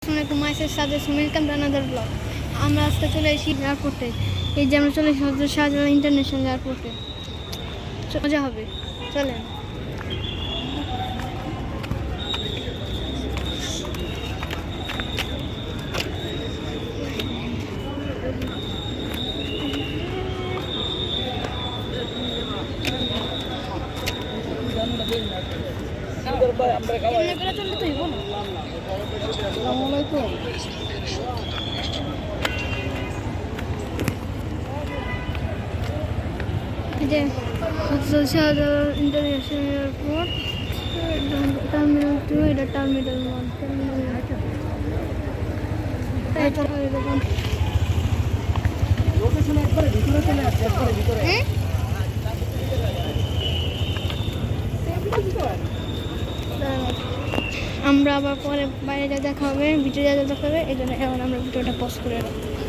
আসসালামু আলাইকুম, মাইসের সাথে ওয়েলকাম টু আনাদার ব্লগ। আমরা আজকে চলে এসেছি এয়ারপোর্টে। এই যে আমরা চলে এসেছি শাহজালাল ইন্টারন্যাশনাল এয়ারপোর্টে। মজা হবে, চলেন। যে শাহজালাল ইন্টারন্যাশনাল এয়ারপোর্ট, টার্মিনাল 2, এটা টার্মিনাল 1। আমরা আবার পরে বাইরে যা দেখা হবে, ভিডিও যা দেখা হবে, এই জন্য এখন আমরা ভিডিওটা পজ করে রাখবো।